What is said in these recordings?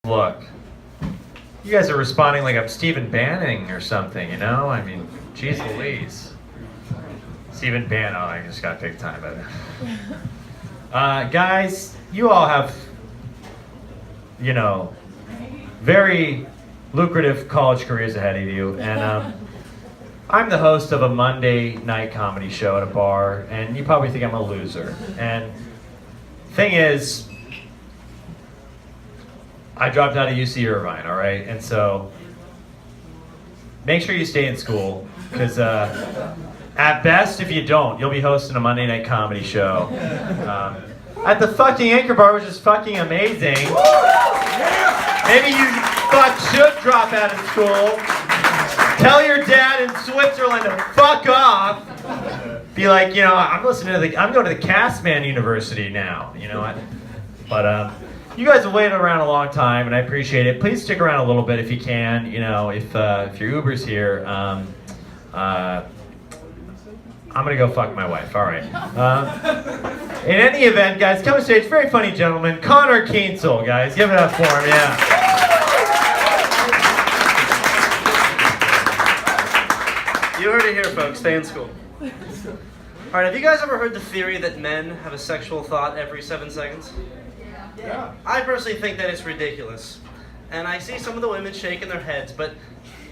Look, you guys are responding like I'm Stephen Banning or something, you know? I mean, geez Louise. Stephen Bannon, oh, I just got big time by that. Guys, you all have, you know, very lucrative college careers ahead of you, and I'm the host of a Monday night comedy show at a bar, and you probably think I'm a loser. And thing is, I dropped out of UC Irvine, all right? And so, make sure you stay in school, because at best, if you don't, you'll be hosting a Monday night comedy show at the fucking Anchor Bar, which is fucking amazing. Maybe you should drop out of school. Tell your dad in Switzerland to fuck off. Be like, you know, I'm going to the Castman University now. You know what? But you guys have waited around a long time, and I appreciate it. Please stick around a little bit if you can. You know, if your Uber's here, I'm gonna go fuck my wife. All right. In any event, guys, come on stage. Very funny gentleman, Konner guys. Give it up for him. Yeah. You heard it here, folks. Stay in school. All right, have you guys ever heard the theory that men have a sexual thought every 7 seconds? Yeah. I personally think that it's ridiculous. And I see some of the women shaking their heads, but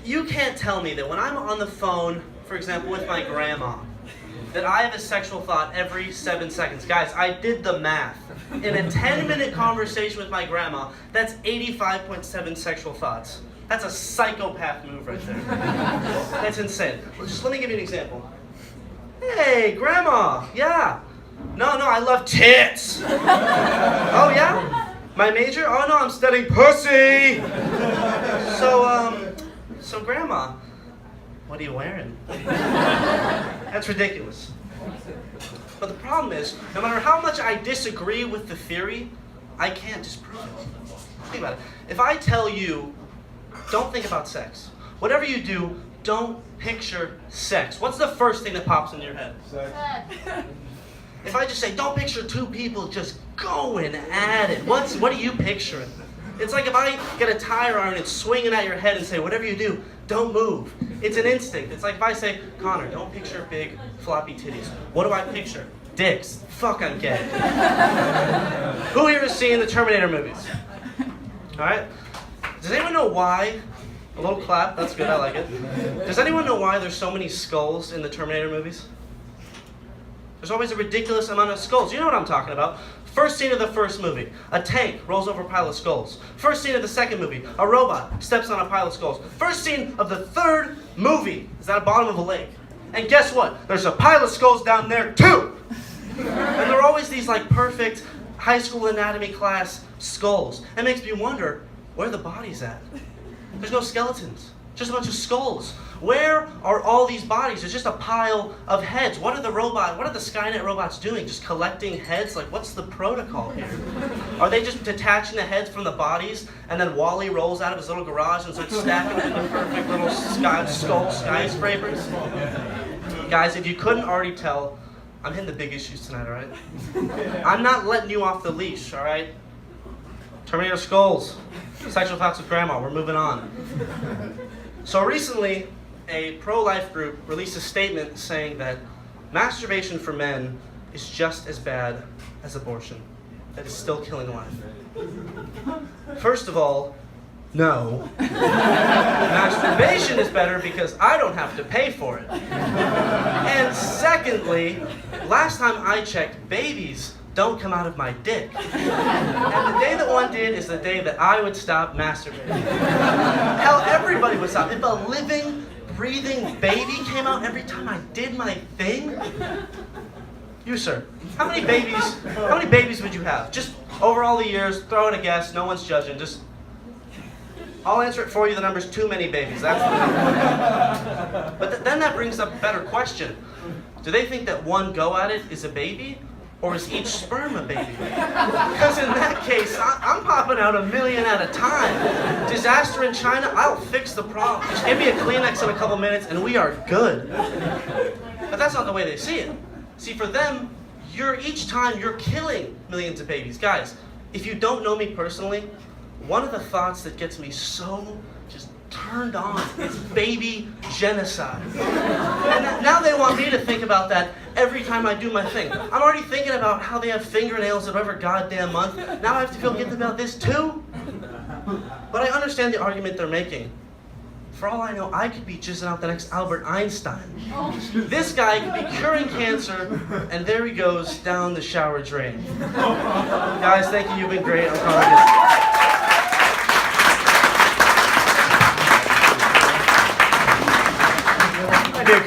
you can't tell me that when I'm on the phone, for example, with my grandma, that I have a sexual thought every 7 seconds. Guys, I did the math. In a 10-minute conversation with my grandma, that's 85.7 sexual thoughts. That's a psychopath move right there. That's insane. Just let me give you an example. Hey, Grandma. Yeah. No, I love tits. Oh, yeah? My major? Oh, no, I'm studying pussy. So Grandma, what are you wearing? That's ridiculous. But the problem is, no matter how much I disagree with the theory, I can't disprove it. Think about it. If I tell you, don't think about sex. Whatever you do, don't picture sex. What's the first thing that pops into your head? Sex. If I just say, don't picture two people just going at it, what are you picturing? It's like if I get a tire iron and swing it at your head and say, whatever you do, don't move. It's an instinct. It's like if I say, Konner, don't picture big floppy titties. What do I picture? Dicks. Fuck, I'm gay. Who here has seen the Terminator movies? Alright? Does anyone know why? A little clap, that's good, I like it. Does anyone know why there's so many skulls in the Terminator movies? There's always a ridiculous amount of skulls. You know what I'm talking about. First scene of the first movie, a tank rolls over a pile of skulls. First scene of the second movie, a robot steps on a pile of skulls. First scene of the third movie is at the bottom of a lake. And guess what? There's a pile of skulls down there too! And there are always these like perfect high school anatomy class skulls. It makes me wonder, where are the bodies at? There's no skeletons, just a bunch of skulls. Where are all these bodies? It's just a pile of heads. What are the Skynet robots doing? Just collecting heads? Like, what's the protocol here? Are they just detaching the heads from the bodies, and then Wally rolls out of his little garage and starts stacking them in the perfect little skull skyscrapers? Guys, if you couldn't already tell, I'm hitting the big issues tonight, all right? I'm not letting you off the leash, all right? Terminator skulls, sexual thoughts with grandma, we're moving on. So recently, a pro-life group released a statement saying that masturbation for men is just as bad as abortion, that is still killing life. First of all, no. Masturbation is better because I don't have to pay for it. And secondly, last time I checked, babies don't come out of my dick. And the day that one did is the day that I would stop masturbating. Hell, everybody would stop. If a living, breathing baby came out every time I did my thing, you, sir, how many babies would you have? Just over all the years, throw in a guess, no one's judging, just, I'll answer it for you, the number's too many babies, that's the number. But then that brings up a better question. Do they think that one go at it is a baby? Or is each sperm a baby? Because in that case, I'm popping out 1 million at a time. Disaster in China, I'll fix the problem. Just give me a Kleenex in a couple minutes and we are good. But that's not the way they see it. See, for them, each time you're killing millions of babies. Guys, if you don't know me personally, one of the thoughts that gets me so just turned on is baby genocide. And now they want me to think about that every time I do my thing. I'm already thinking about how they have fingernails at every goddamn month. Now I have to feel guilty about this too? But I understand the argument they're making. For all I know, I could be jizzing out the next Albert Einstein. This guy could be curing cancer, and there he goes down the shower drain. Guys, thank you. You've been great. I'm calling this. Dude,